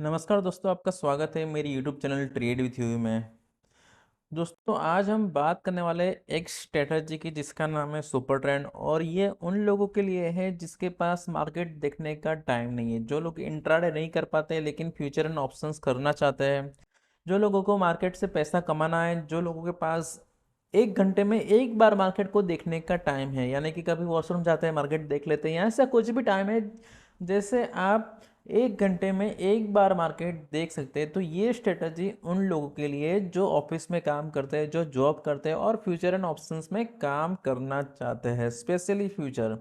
नमस्कार दोस्तों, आपका स्वागत है मेरी YouTube channel trade with you में। दोस्तों, आज हम बात करने वाले हैं एक स्ट्रेटजी की जिसका नाम है सुपर ट्रेंड। और ये उन लोगों के लिए है जिसके पास मार्केट देखने का टाइम नहीं है, जो लोग इंट्राडे नहीं कर पाते लेकिन फ्यूचर एंड ऑप्शंस करना चाहते हैं, जो लोगों को मार्केट से पैसा कमाना है, जो लोगों के पास एक घंटे में एक बार मार्केट को देखने का टाइम है, यानी कि कभी वॉशरूम जाते हैं मार्केट देख लेते हैं, या ऐसा कुछ भी टाइम है जैसे आप एक घंटे में एक बार मार्केट देख सकते हैं। तो ये स्ट्रेटजी उन लोगों के लिए जो ऑफिस में काम करते हैं, जो जॉब करते हैं और फ्यूचर एंड ऑप्शंस में काम करना चाहते हैं, स्पेशली फ्यूचर।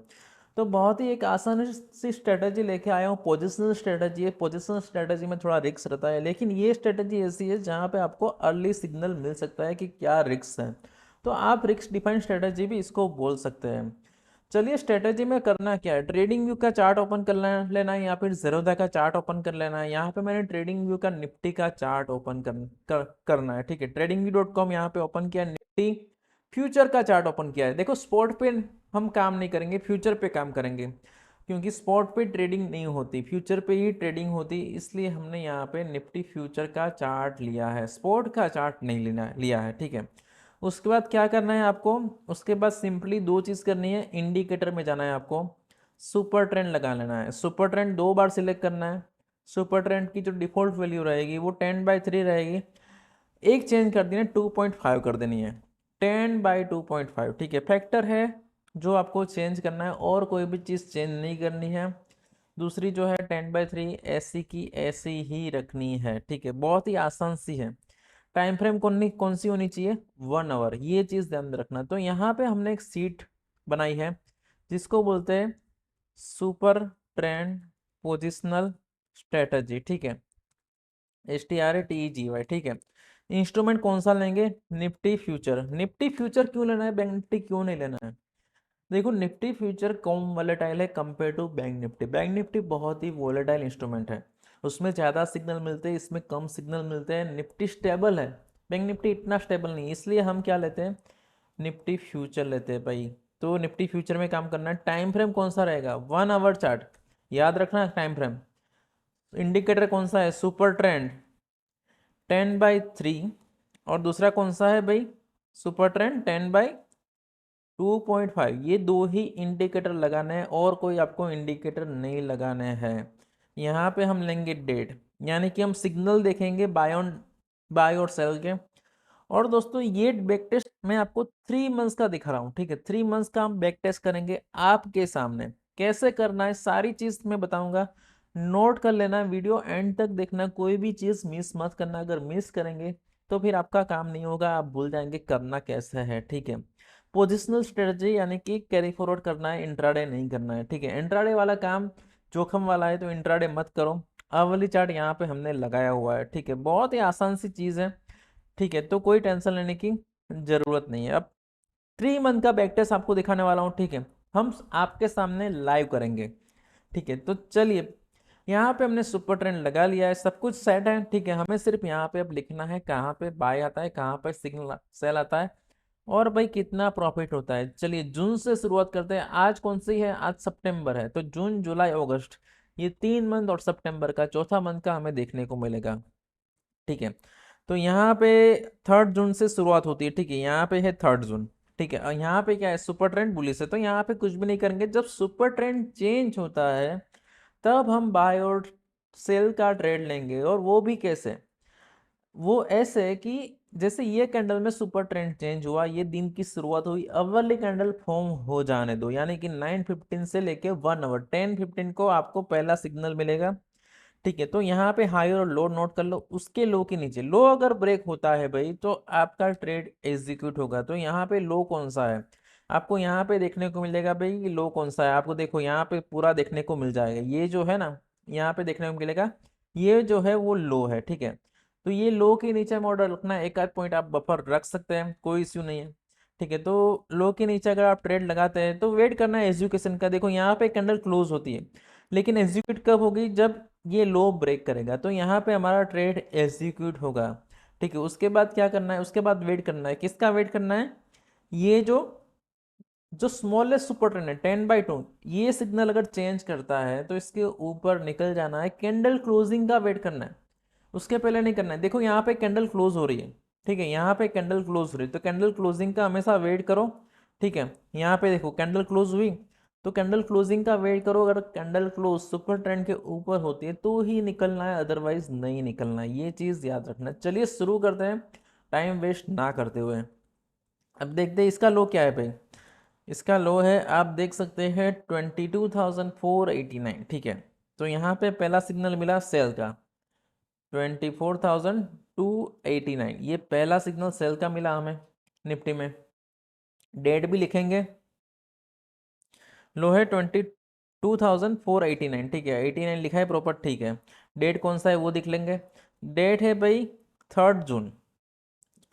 तो बहुत ही एक आसान सी स्ट्रेटजी लेके आया हूँ। पोजिशनल स्ट्रेटजी है। पोजिशनल स्ट्रेटजी में थोड़ा रिस्क रहता है, लेकिन ये स्ट्रेटजी ऐसी है जहाँ पे आपको अर्ली सिग्नल मिल सकता है कि क्या रिस्क है। तो आप रिस्क डिफाइंड स्ट्रेटजी भी इसको बोल सकते हैं। चलिए, स्ट्रेटेजी में करना क्या है, ट्रेडिंग व्यू का चार्ट ओपन कर लेना है या फिर ज़ीरोधा का चार्ट ओपन कर लेना है। यहाँ पे मैंने ट्रेडिंग व्यू का निफ्टी का चार्ट ओपन करना है। ठीक है, tradingview.com यहाँ पे ओपन किया, निफ्टी फ्यूचर का चार्ट ओपन किया है। देखो, स्पॉट पे हम काम नहीं करेंगे, फ्यूचर पे काम करेंगे, क्योंकि स्पॉट पे ट्रेडिंग नहीं होती, फ्यूचर पे ही ट्रेडिंग होती। इसलिए हमने यहाँ पे निफ्टी फ्यूचर का चार्ट लिया है, स्पॉट का चार्ट नहीं लिया है। ठीक है, उसके बाद क्या करना है आपको, उसके बाद सिंपली दो चीज़ करनी है। इंडिकेटर में जाना है आपको, सुपर ट्रेंड लगा लेना है। सुपर ट्रेंड दो बार सिलेक्ट करना है। सुपर ट्रेंड की जो डिफॉल्ट वैल्यू रहेगी वो 10/3 रहेगी। एक चेंज कर देनी है, 2.5 कर देनी है, 10/2.5। ठीक है, फैक्टर है जो आपको चेंज करना है, और कोई भी चीज़ चेंज नहीं करनी है। दूसरी जो है 10/3 ऐसी की ऐसी ही रखनी है। ठीक है, बहुत ही आसान सी है। टाइम फ्रेम कौन सी होनी चाहिए, 1 आवर, ये चीज़ ध्यान में रखना। तो यहाँ पे हमने एक सीट बनाई है जिसको बोलते हैं सुपर ट्रेंड पोजिशनल स्ट्रेटजी। ठीक है, STRATEGY। ठीक है, इंस्ट्रूमेंट कौन सा लेंगे, निफ्टी फ्यूचर। निफ्टी फ्यूचर क्यों लेना है, बैंक निफ्टी क्यों नहीं लेना है। देखो, निफ्टी फ्यूचर कम वॉलेटाइल है compare to bank Nifty. Bank Nifty बहुत ही वॉलेटाइल इंस्ट्रूमेंट है, उसमें ज़्यादा सिग्नल मिलते हैं, इसमें कम सिग्नल मिलते हैं। निफ्टी स्टेबल है, बैंक निफ्टी इतना स्टेबल नहीं, इसलिए हम क्या लेते हैं, निफ्टी फ्यूचर लेते हैं भाई। तो निफ्टी फ्यूचर में काम करना है। टाइम फ्रेम कौन सा रहेगा, 1 आवर चार्ट, याद रखना टाइम फ्रेम। इंडिकेटर कौन सा है, सुपर ट्रेंड 10/3, और दूसरा कौन सा है भाई, सुपर ट्रेंड 10/2.5। ये दो ही इंडिकेटर लगाने हैं, और कोई आपको इंडिकेटर नहीं लगाने हैं। यहाँ पे हम लेंगे डेट, यानी कि हम सिग्नल देखेंगे बाय और सेल के। और दोस्तों, ये बैक टेस्ट मैं आपको 3 मंथ्स का दिखा रहा हूँ। ठीक है, 3 मंथ्स का हम बैक टेस्ट करेंगे आपके सामने। कैसे करना है सारी चीज़ मैं बताऊंगा, नोट कर लेना, वीडियो एंड तक देखना, कोई भी चीज़ मिस मत करना। अगर मिस करेंगे तो फिर आपका काम नहीं होगा, आप भूल जाएंगे करना कैसे है। ठीक है, पोजिशनल स्ट्रेटजी यानी कि कैरी फॉरवर्ड करना है, इंट्राडे नहीं करना है। ठीक है, इंट्राडे वाला काम जोखम वाला है, तो इंट्राडे मत करो। अवली चार्ट यहाँ पे हमने लगाया हुआ है। ठीक है, बहुत ही आसान सी चीज़ है। ठीक है, तो कोई टेंशन लेने की जरूरत नहीं है। अब 3 मंथ का बैक टेस्ट आपको दिखाने वाला हूँ। ठीक है, हम आपके सामने लाइव करेंगे। ठीक है, तो चलिए, यहाँ पे हमने सुपर ट्रेंड लगा लिया है, सब कुछ सेट है। ठीक है, हमें सिर्फ यहाँ पे अब लिखना है कहाँ पे बाय आता है, कहाँ पे सिग्नल सेल आता है, और भाई कितना प्रॉफिट होता है। चलिए, जून से शुरुआत करते हैं। आज कौन सी है, आज सितंबर है, तो जून जुलाई अगस्त, ये 3 मंथ, और सितंबर का चौथा मंथ का हमें देखने को मिलेगा। ठीक है, तो यहाँ पे 3 जून से शुरुआत होती है। ठीक है, यहाँ पे है 3 जून। ठीक है, और यहाँ पे क्या है, सुपर ट्रेंड बुलिश है, तो यहाँ पे कुछ भी नहीं करेंगे। जब सुपर ट्रेंड चेंज होता है तब हम बाय और सेल का ट्रेड लेंगे। और वो भी कैसे, वो ऐसे है कि जैसे ये कैंडल में सुपर ट्रेंड चेंज हुआ, ये दिन की शुरुआत हुई, अव्वली कैंडल फॉर्म हो जाने दो, यानी कि 9:15 से लेके 1 आवर, 10:15 को आपको पहला सिग्नल मिलेगा। ठीक है, तो यहाँ पे हाई और लो नोट कर लो। उसके लो के नीचे लो अगर ब्रेक होता है भाई, तो आपका ट्रेड एग्जीक्यूट होगा। तो यहाँ पे लो कौन सा है, आपको यहाँ पे देखने को मिलेगा भाई, ये लो कौन सा है आपको देखो यहाँ पे पूरा देखने को मिल जाएगा। ये जो है ना, यहाँ पे देखने को मिलेगा, ये जो है वो लो है। ठीक है, तो ये लो के नीचे मॉडल रखना है, एक आध पॉइंट आप बफर रख सकते हैं, कोई इश्यू नहीं है। ठीक है, तो लो के नीचे अगर आप ट्रेड लगाते हैं तो वेट करना है एजुकेशन का। देखो, यहाँ पे कैंडल क्लोज होती है, लेकिन एग्जीक्यूट कब होगी, जब ये लो ब्रेक करेगा, तो यहाँ पे हमारा ट्रेड एग्जीक्यूट होगा। ठीक है, उसके बाद क्या करना है, उसके बाद वेट करना है, किसका वेट करना है, ये जो जो स्मॉलेस्ट सुपर ट्रेंड है 10/2, ये सिग्नल अगर चेंज करता है तो इसके ऊपर निकल जाना है, कैंडल क्लोजिंग का वेट करना है, उसके पहले नहीं करना है। देखो यहाँ पे कैंडल क्लोज हो रही है, ठीक है, यहाँ पे कैंडल क्लोज हो रही है, तो कैंडल क्लोजिंग का हमेशा वेट करो, ठीक है। यहाँ पे देखो कैंडल क्लोज हुई, तो कैंडल क्लोजिंग का वेट करो, अगर कैंडल क्लोज सुपर ट्रेंड के ऊपर होती है तो ही निकलना है, अदरवाइज नहीं निकलना है, ये चीज़ याद रखना। चलिए शुरू करते हैं टाइम वेस्ट ना करते हुए। अब देखते हैं इसका लो क्या है भाई। इसका लो है, आप देख सकते हैं 22,489, ठीक है। तो यहाँ पे पहला सिग्नल मिला सेल का 24,289, ये पहला सिग्नल सेल का मिला हमें निफ्टी में। डेट भी लिखेंगे, लो है 22,489, ठीक है, 89 लिखा है प्रॉपर, ठीक है। डेट कौन सा है वो देख लेंगे। डेट है भाई 3 जून,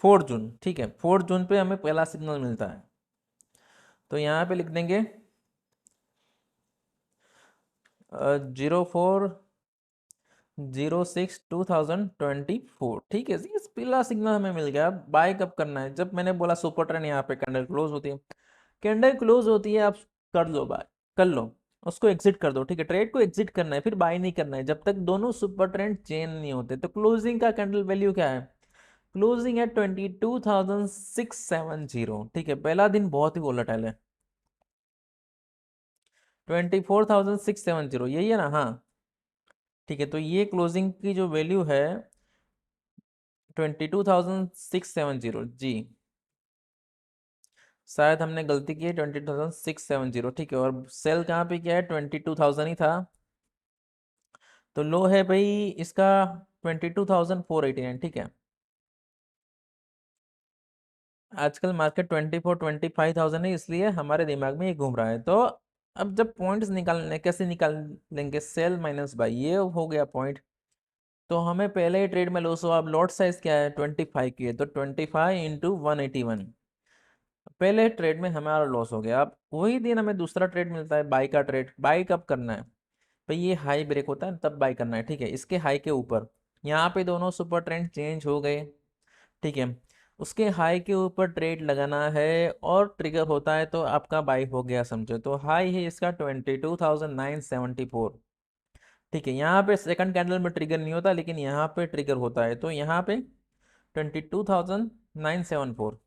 4 जून, ठीक है, 4 जून पे हमें पहला सिग्नल मिलता है। तो यहाँ पे लिख देंगे 04/06/2024, ठीक है जी। इस पहला सिग्नल हमें मिल गया। बाय कब करना है, जब मैंने बोला सुपर ट्रेंड यहाँ पे कैंडल क्लोज होती है, कैंडल क्लोज होती है, आप कर लो बाय, कर लो, उसको एग्जिट कर दो, ठीक है। ट्रेड को एग्जिट करना है, फिर बाय नहीं करना है जब तक दोनों सुपर ट्रेंड चेन नहीं होते। तो क्लोजिंग का कैंडल वैल्यू क्या है, क्लोजिंग है 22,670, ठीक है। पहला दिन बहुत ही वोलेटाइल है, 24,670, यही है ना, हाँ, ठीक है। तो ये क्लोजिंग की जो वैल्यू है 22,670 जी, शायद हमने गलती की है, 22,670, ठीक है। और सेल कहाँ पे किया है, 22,000 ही था। तो लो है भाई इसका 22,489, ठीक है। आजकल मार्केट 24-25,000 है, इसलिए हमारे दिमाग में ये घूम रहा है। तो अब जब पॉइंट्स निकालने, कैसे निकाल लेंगे, सेल माइनस बाई, ये हो गया पॉइंट। तो हमें पहले ही ट्रेड में लॉस हुआ। अब लॉट साइज क्या है, 25 की है, तो 25 × 181, पहले ट्रेड में हमारा लॉस हो गया। अब वही दिन हमें दूसरा ट्रेड मिलता है, बाई का ट्रेड। बाई कब करना है भाई, ये हाई ब्रेक होता है तब बाई करना है, ठीक है, इसके हाई के ऊपर। यहाँ पे दोनों सुपर ट्रेंड चेंज हो गए, ठीक है। उसके हाई के ऊपर ट्रेड लगाना है और ट्रिगर होता है तो आपका बाई हो गया समझो। तो हाई है इसका 22,974, ठीक है। यहाँ पे सेकंड कैंडल में ट्रिगर नहीं होता, लेकिन यहाँ पे ट्रिगर होता है, तो यहाँ पे 22,974।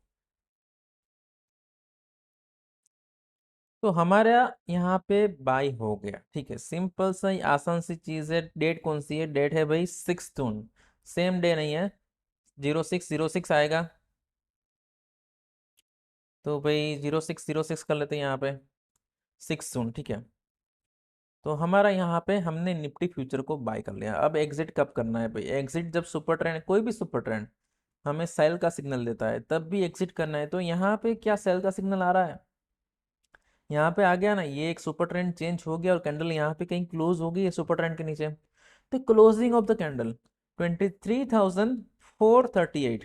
तो हमारा यहाँ पे बाई हो गया, ठीक है। सिंपल सा ही आसान सी चीज है। डेट कौन सी है, डेट है भाई 6 जून, सेम डे नहीं है, 06/06 आएगा। तो भाई 06/06 कर लेते हैं यहाँ पे, 6 जून, ठीक है। तो हमारा यहाँ पे हमने निफ्टी फ्यूचर को बाय कर लिया। अब एग्जिट कब करना है भाई, एग्जिट जब सुपर ट्रेंड, कोई भी सुपर ट्रेंड हमें सेल का सिग्नल देता है तब भी एग्जिट करना है। तो यहाँ पे क्या सेल का सिग्नल आ रहा है, यहाँ पे आ गया ना, ये एक सुपर ट्रेंड चेंज हो गया और कैंडल यहाँ पे कहीं क्लोज हो गई है सुपर ट्रेंड के नीचे। तो क्लोजिंग ऑफ द कैंडल 23,438,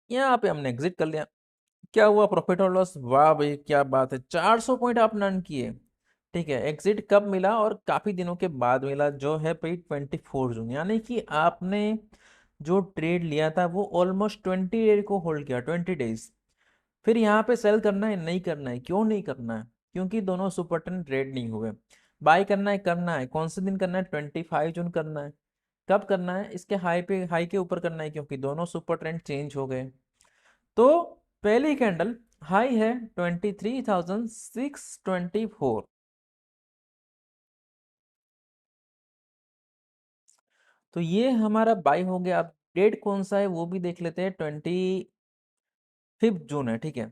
यहाँ पे हमने एग्जिट कर लिया। क्या हुआ, प्रॉफिट और लॉस, वाह भाई क्या बात है, 400 पॉइंट आप अर्न किए, ठीक है। एग्जिट कब मिला, और काफी दिनों के बाद मिला, जो है भाई 24 जून, यानी कि आपने जो ट्रेड लिया था वो ऑलमोस्ट 20 डेज को होल्ड किया, 20 डेज। फिर यहाँ पे सेल करना है, नहीं करना है, क्यों नहीं करना है, क्योंकि दोनों सुपर टेन ट्रेड नहीं हुए। बाय करना है, करना है, कौन से दिन करना है, 25 जून करना है। कब करना है, इसके हाई पे, हाई के ऊपर करना है, क्योंकि दोनों सुपर ट्रेंड चेंज हो गए। तो पहली कैंडल हाई है 23,624, तो ये हमारा बाय हो गया। अब डेट कौन सा है वो भी देख लेते हैं, 25 जून है, ठीक है।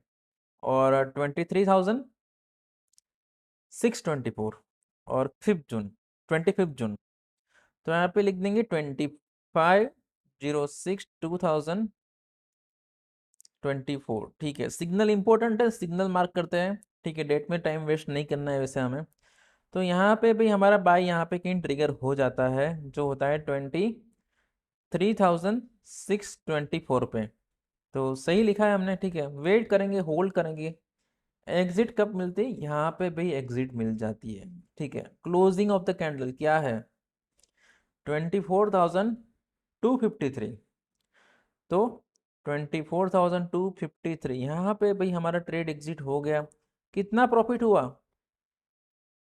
और 23,624, और 5 जून, 25 जून। तो यहाँ पे लिख देंगे 25/06/2024, ठीक है। सिग्नल इंपॉर्टेंट है, सिग्नल मार्क करते हैं, ठीक है। डेट में टाइम वेस्ट नहीं करना है वैसे हमें। तो यहाँ पे भी हमारा बाय यहाँ पे कहीं ट्रिगर हो जाता है, जो होता है 23,624 पे। तो सही लिखा है हमने, ठीक है। वेट करेंगे, होल्ड करेंगे। एग्जिट कब मिलती है, यहाँ पे भाई एग्जिट मिल जाती है, ठीक है। क्लोजिंग ऑफ द कैंडल क्या है, 24,253। तो 24,253। यहाँ पे भाई हमारा ट्रेड एग्जिट हो गया। कितना प्रॉफिट हुआ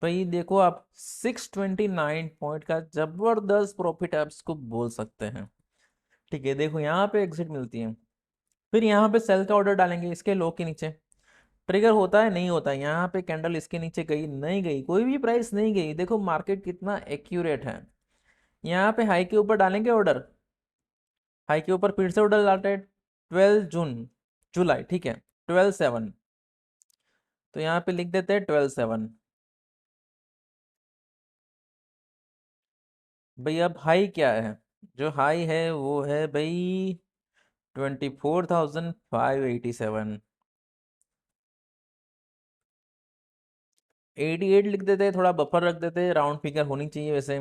भाई? देखो आप 629 पॉइंट का जबरदस्त प्रॉफिट आप इसको बोल सकते हैं। ठीक है, देखो यहाँ पे एग्जिट मिलती है। फिर यहाँ पे सेल का ऑर्डर डालेंगे इसके लो के नीचे। ट्रिगर होता है नहीं होता है? यहाँ पे कैंडल इसके नीचे गई नहीं गई, कोई भी प्राइस नहीं गई। देखो मार्केट कितना एक्यूरेट है। यहाँ पे हाई के ऊपर डालेंगे ऑर्डर। हाई के ऊपर फिर से ऑर्डर डालते हैं 12 जुलाई, ठीक है, 12/7। तो यहाँ पे लिख देते हैं 12/7। भाई अब हाई क्या है? जो हाई है वो है भाई 24,587। 88 लिख देते हैं, थोड़ा बफर रख देते हैं, राउंड फिगर होनी चाहिए वैसे।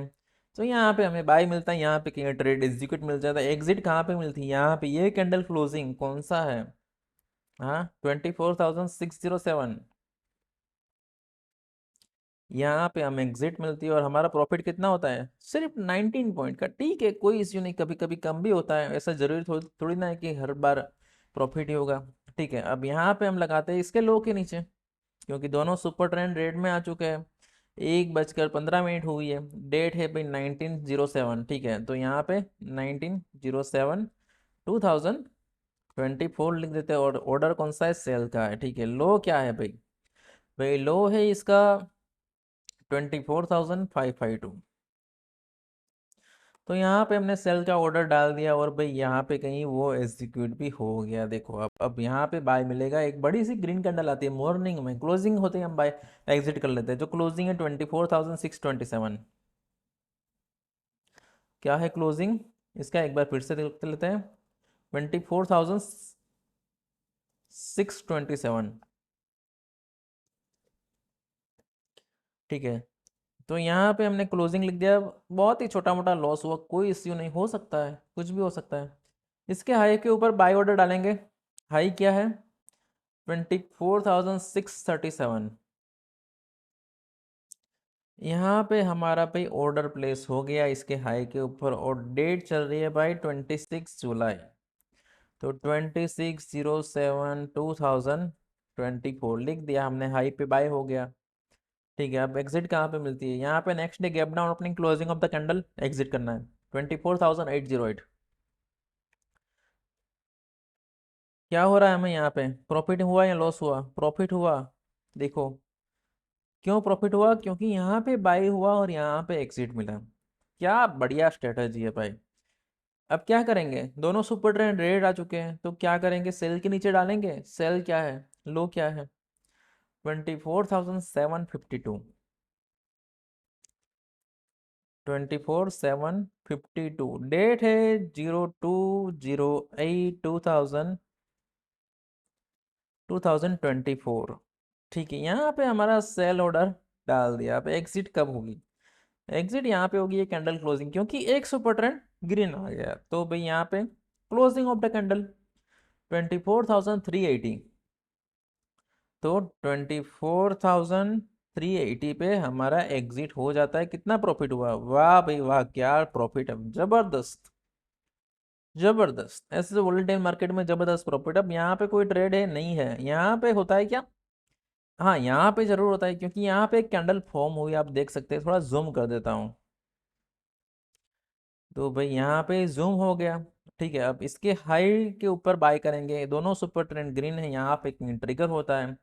तो यहाँ पे हमें बाय मिलता है, यहाँ पे कहीं ट्रेड एग्जीक्यूट मिल जाता है। एग्जिट कहाँ पे मिलती है? यहाँ पे। ये कैंडल क्लोजिंग कौन सा है? हाँ, 24,607। यहाँ पे हमें एग्जिट मिलती है और हमारा प्रॉफिट कितना होता है? सिर्फ 19 पॉइंट का। ठीक है, कोई इश्यू नहीं, कभी कभी कम भी होता है, ऐसा जरूरी थोड़ी ना है कि हर बार प्रॉफिट ही होगा। ठीक है, अब यहाँ पे हम लगाते हैं इसके लो के नीचे, क्योंकि दोनों सुपर ट्रेंड रेड में आ चुके हैं। 1:15 हुई है। डेट है भाई 19/07। ठीक है, तो यहाँ पे 19/07/2024 लिख देते हैं। और ऑर्डर कौन सा है? सेल का है। ठीक है, लो क्या है भाई? भाई लो है इसका 24,552। तो यहाँ पे हमने सेल का ऑर्डर डाल दिया और भाई यहाँ पे कहीं वो एग्जीक्यूट भी हो गया। देखो अब यहाँ पे बाय मिलेगा। एक बड़ी सी ग्रीन कैंडल आती है मॉर्निंग में, क्लोजिंग होते ही हम बाय एग्जिट कर लेते हैं। जो क्लोजिंग है 24,627। क्या है क्लोजिंग इसका? एक बार फिर से देख लेते हैं। 24,627। ठीक है, तो यहाँ पे हमने क्लोजिंग लिख दिया। बहुत ही छोटा मोटा लॉस हुआ, कोई इश्यू नहीं, हो सकता है, कुछ भी हो सकता है। इसके हाई के ऊपर बाय ऑर्डर डालेंगे। हाई क्या है? 24,637। यहाँ पे हमारा भाई ऑर्डर प्लेस हो गया इसके हाई के ऊपर, और डेट चल रही है भाई 26 जुलाई। तो 26/07/2024 लिख दिया हमने, हाई पे बाय हो गया। ठीक है, अब एग्जिट कहाँ पे मिलती है? यहाँ पे next day gap down opening closing of the candle exit करना है। 24,808। क्या हो रहा है हमें यहाँ पे? प्रॉफिट हुआ या लॉस हुआ? प्रॉफिट हुआ। देखो क्यों प्रॉफिट हुआ? क्योंकि यहाँ पे बाई हुआ और यहाँ पे एग्जिट मिला। क्या बढ़िया स्ट्रेटजी है भाई। अब क्या करेंगे? दोनों सुपर ट्रेंड रेड आ चुके हैं, तो क्या करेंगे? सेल के नीचे डालेंगे। सेल क्या है? लो क्या है? 24,752। 24,752 डेट है 02/08/2024। ठीक है, यहाँ पे हमारा सेल ऑर्डर डाल दिया। अब एग्जिट कब होगी? एग्जिट यहाँ पे होगी ये कैंडल क्लोजिंग, क्योंकि एक सुपर ट्रेंड ग्रीन आ गया। तो भाई यहाँ पे क्लोजिंग ऑफ द कैंडल 24,380। तो 24,380 पे हमारा एग्जिट हो जाता है। कितना प्रॉफिट हुआ? वाह भाई वाह, क्या प्रॉफिट है, जबरदस्त जबरदस्त। ऐसे तो वोलेटाइल मार्केट में जबरदस्त प्रॉफिट। अब यहाँ पे कोई ट्रेड है नहीं है? यहाँ पे होता है क्या? हाँ, यहाँ पे जरूर होता है, क्योंकि यहाँ पे एक कैंडल फॉर्म हुई, आप देख सकते हैं। थोड़ा जूम कर देता हूँ। तो भाई यहाँ पे जूम हो गया। ठीक है, अब इसके हाई के ऊपर बाय करेंगे। दोनों सुपर ट्रेंड ग्रीन है, यहाँ पे ट्रिगर होता है।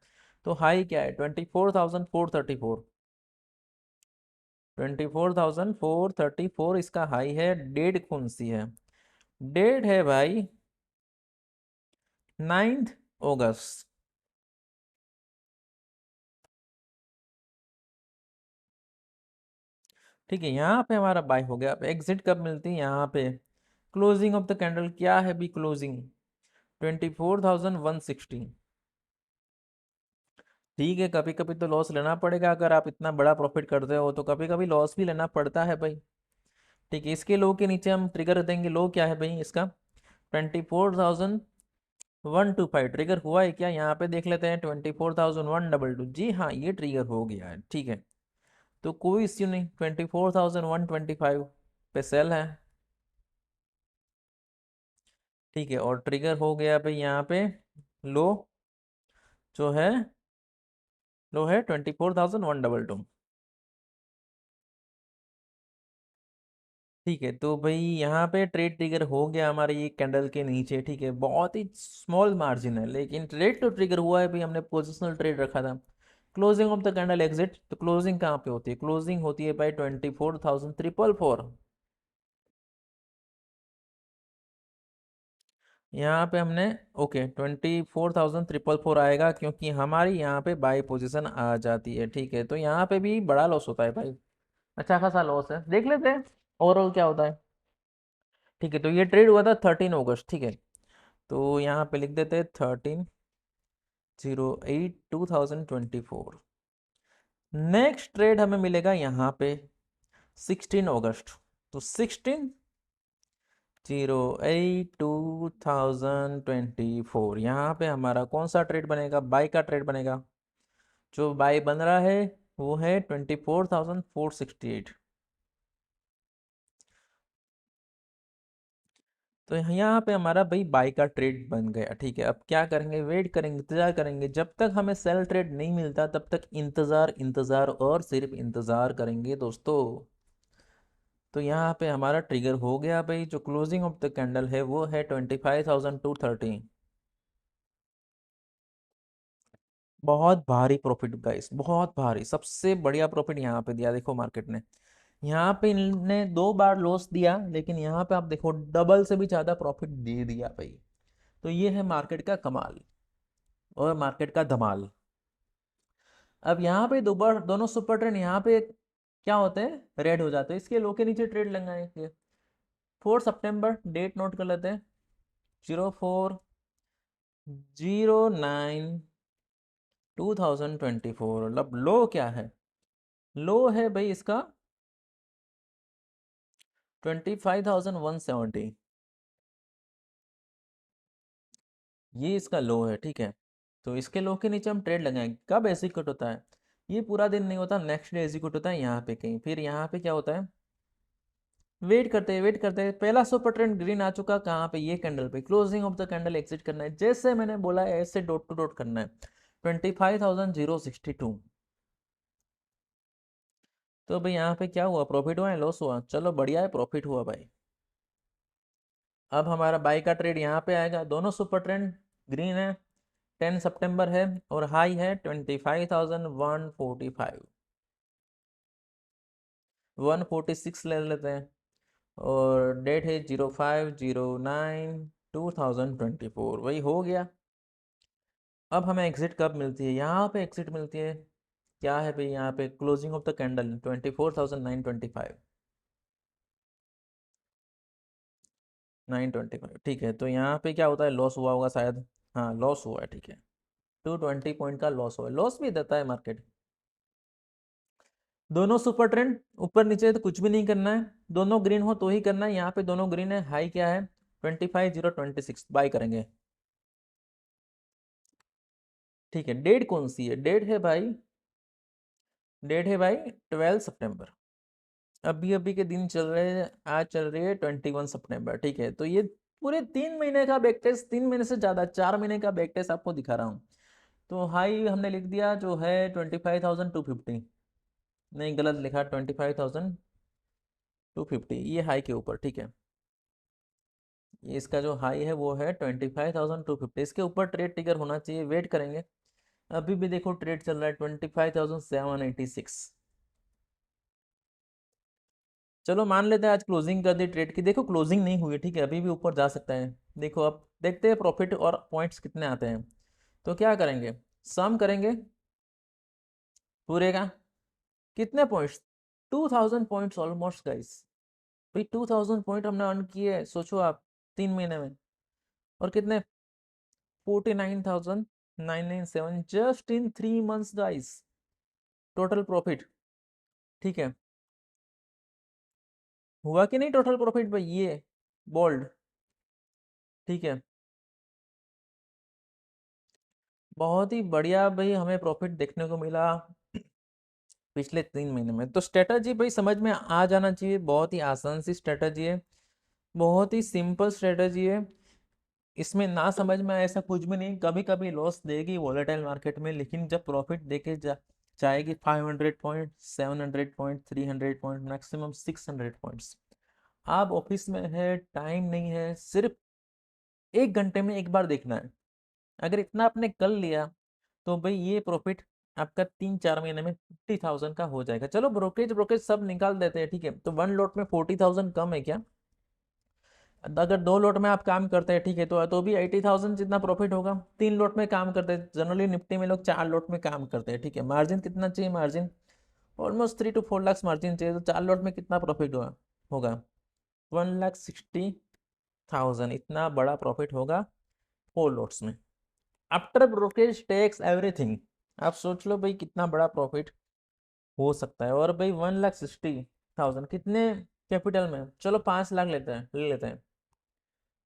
तो हाई क्या है? 24,434। 24,434 इसका हाई है। डेट कौन सी है? डेट है भाई 9 अगस्त। ठीक है, यहाँ पे हमारा बाय हो गया। अब एग्जिट कब मिलती है? यहाँ पे क्लोजिंग ऑफ द कैंडल क्या है भी? क्लोजिंग 24,160। ठीक है, कभी कभी तो लॉस लेना पड़ेगा। अगर आप इतना बड़ा प्रॉफिट करते हो तो कभी कभी लॉस भी लेना पड़ता है भाई। ठीक है, इसके लो के नीचे हम ट्रिगर देंगे। लो क्या है भाई इसका? 24,125। ट्रिगर हुआ है क्या? यहाँ पे देख लेते हैं। 24,122। जी हाँ, ये ट्रिगर हो गया है। ठीक है, तो कोई इश्यू नहीं। 24,125 पे सेल है। ठीक है, और ट्रिगर हो गया भाई यहाँ पे लो, जो है लो है 24,122। ठीक है, तो भाई यहाँ पे ट्रेड ट्रिगर हो गया हमारे ये कैंडल के नीचे। ठीक है, बहुत ही स्मॉल मार्जिन है, लेकिन ट्रेड तो ट्रिगर हुआ है भाई, हमने पोजिशनल ट्रेड रखा था। Closing of the candle exit, तो क्लोजिंग कहाँ पे होती है? क्लोजिंग होती है भाई 24,344। यहाँ पे हमने ओके 24,344 आएगा, क्योंकि हमारी यहाँ पे बाई पोजीशन आ जाती है। ठीक है, तो यहाँ पे भी बड़ा लॉस होता है भाई, अच्छा खासा लॉस है। देख लेते हैं ओवरऑल क्या होता है। ठीक है, तो ये ट्रेड हुआ था 13 अगस्त। ठीक है, तो यहाँ पे लिख देते हैं 13/08/2024। नेक्स्ट ट्रेड हमें मिलेगा यहाँ पे 16 अगस्त। तो 16/08/2024 यहाँ पे हमारा कौन सा ट्रेड बनेगा? बाय का ट्रेड बनेगा। जो बाय बन रहा है वो है 24,468। तो यहाँ पे हमारा भाई बाय का ट्रेड बन गया। ठीक है, अब क्या करेंगे? वेट करेंगे, इंतजार करेंगे, जब तक हमें सेल ट्रेड नहीं मिलता तब तक इंतजार इंतजार और सिर्फ इंतजार करेंगे दोस्तों। तो यहाँ पे हमारा ट्रिगर हो गया भाई, जो क्लोजिंग ऑफ द कैंडल है वो है 25,230। बहुत भारी प्रॉफिट गाइस, बहुत भारी, सबसे बढ़िया प्रॉफिट यहाँ पे दिया देखो मार्केट ने। यहाँ पे इनने 2 बार लॉस दिया, लेकिन यहाँ पे आप देखो डबल से भी ज्यादा प्रॉफिट दे दिया भाई। तो ये है मार्केट का कमाल और मार्केट का धमाल। अब यहाँ पे दो बार दोनों सुपर ट्रेंड यहाँ पे क्या होते हैं? रेड हो जाते हैं। इसके लो के नीचे ट्रेड लगाएंगे। 4 सितंबर डेट नोट कर लेते हैं, 04/09/2024। मतलब लो क्या है? लो है भाई इसका 25,170। ये इसका लो है। ठीक है, तो इसके लो के नीचे हम ट्रेड लगाएंगे। कब एग्जीक्यूट होता है? ये पूरा दिन नहीं होता, नेक्स्ट डे एग्जीक्यूट होता है यहाँ पे कहीं। फिर यहाँ पे क्या होता है? वेट करते हैं, पहला सुपर ट्रेंड ग्रीन आ चुका कहाँ पे? ये कैंडल पे। Closing of the candle exit करना है, जैसे मैंने बोला है ऐसे डॉट टू डॉट करना है। 25,062। तो भाई यहाँ पे क्या हुआ? प्रॉफिट हुआ है लॉस हुआ? चलो बढ़िया है, प्रॉफिट हुआ भाई। अब हमारा बाई का ट्रेड यहाँ पे आएगा। दोनों सुपर ट्रेंड ग्रीन है, 10 सितंबर है और हाई है 25,145। 146 ले लेते हैं और डेट है 05/09/2024। वही हो गया। अब हमें एग्जिट कब मिलती है? यहाँ पे एग्जिट मिलती है। क्या है भाई यहाँ पे? Closing of the candle 24,925। 925। ठीक है, तो यहाँ पे क्या होता है? लॉस हुआ होगा शायद। हाँ, लॉस हुआ है। ठीक है, 220 पॉइंट का लॉस हुआ है। लॉस भी देता है मार्केट। दोनों सुपर ट्रेंड ऊपर नीचे तो कुछ भी नहीं करना है, दोनों ग्रीन हो तो ही करना है। यहाँ पे दोनों ग्रीन है, हाई क्या है? 25,026 बाय करेंगे। ठीक है, डेट कौन सी है? डेट है भाई 12 सितंबर। अभी अभी के दिन चल रहे हैं, आज चल रही है 21 सितंबर। ठीक है, तो ये पूरे 3 महीने का बैक टेस्ट, 3 महीने से ज्यादा 4 महीने का बैक टेस्ट आपको दिखा रहा हूँ। तो हाई हमने लिख दिया जो है 25,250। नहीं, गलत लिखा, 25,250 ये हाई के ऊपर। ठीक है, ये इसका जो हाई है वो है 25,250। इसके ऊपर ट्रेड टिगर होना चाहिए, वेट करेंगे। अभी भी देखो ट्रेड चल रहा है 25,786। चलो मान लेते हैं आज क्लोजिंग कर दी ट्रेड की। देखो क्लोजिंग नहीं हुई, ठीक है, अभी भी ऊपर जा सकता है। देखो अब देखते हैं प्रॉफिट और पॉइंट्स कितने आते हैं। तो क्या करेंगे? सम करेंगे पूरे का। कितने पॉइंट्स? 2,000 points almost guys. भाई 2,000 पॉइंट हमने अर्न किए हैं, सोचो आप, 3 महीने में। और कितने? 49,997 just in 3 months guys, total profit. ठीक है, हुआ कि नहीं टोटल प्रॉफिट भाई? ये बोल्ड। ठीक है, बहुत ही बढ़िया भाई, हमें प्रॉफिट देखने को मिला पिछले 3 महीने में। तो स्ट्रेटजी भाई समझ में आ जाना चाहिए, बहुत ही आसान सी स्ट्रेटजी है, बहुत ही सिंपल स्ट्रेटजी है। इसमें ना समझ में आए ऐसा कुछ भी नहीं, कभी कभी लॉस देगी वॉलेटाइल मार्केट में, लेकिन जब प्रॉफिट देके जाएगी 500 point, 700 point, 300 point, maximum 600 points. आप ऑफिस में है, टाइम नहीं है, सिर्फ 1 घंटे में एक बार देखना है। अगर इतना आपने कर लिया तो भाई ये प्रॉफिट आपका 3-4 महीने में 50,000 का हो जाएगा। चलो ब्रोकरेज ब्रोकरेज सब निकाल देते हैं, ठीक है, तो 1 लॉट में 40,000 कम है क्या? अगर 2 लॉट में आप काम करते हैं, ठीक है, तो भी 80,000 जितना प्रॉफिट होगा। 3 लॉट में काम करते हैं, जनरली निफ्टी में लोग 4 लॉट में काम करते हैं, ठीक है। मार्जिन कितना चाहिए? Margin almost 3 to 4 lakh margin चाहिए, तो 4 लॉट में कितना प्रॉफिट होगा 1,60,000, इतना बड़ा प्रॉफिट होगा 4 लॉट्स में, आफ्टर ब्रोकरेज टैक्स एवरीथिंग। आप सोच लो भाई कितना बड़ा प्रॉफिट हो सकता है। और भाई 1,60,000 कितने कैपिटल में? चलो 5 लाख ले लेते हैं।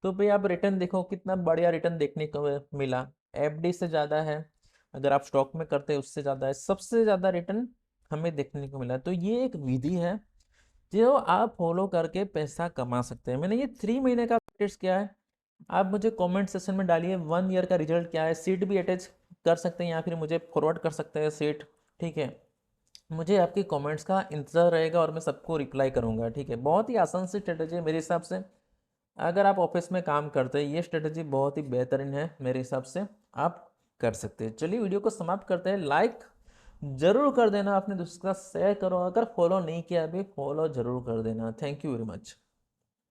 तो भाई आप रिटर्न देखो, कितना बढ़िया रिटर्न देखने को मिला। एफडी से ज़्यादा है, अगर आप स्टॉक में करते हैं उससे ज़्यादा है, सबसे ज़्यादा रिटर्न हमें देखने को मिला। तो ये एक विधि है जो आप फॉलो करके पैसा कमा सकते हैं। मैंने ये 3 महीने का प्रैक्टिस किया है। आप मुझे कमेंट सेक्शन में डालिए 1 ईयर का रिजल्ट क्या है। सीट भी अटैच कर सकते हैं या फिर मुझे फॉरवर्ड कर सकते हैं सीट, ठीक है। मुझे आपके कमेंट्स का इंतज़ार रहेगा और मैं सबको रिप्लाई करूंगा, ठीक है। बहुत ही आसान सी स्ट्रेटजी है मेरे हिसाब से। अगर आप ऑफिस में काम करते हैं, ये स्ट्रेटजी बहुत ही बेहतरीन है मेरे हिसाब से, आप कर सकते हैं। चलिए वीडियो को समाप्त करते हैं। लाइक जरूर कर देना, अपने दोस्त के साथ शेयर करो, अगर फॉलो नहीं किया अभी फॉलो जरूर कर देना। Thank you very much.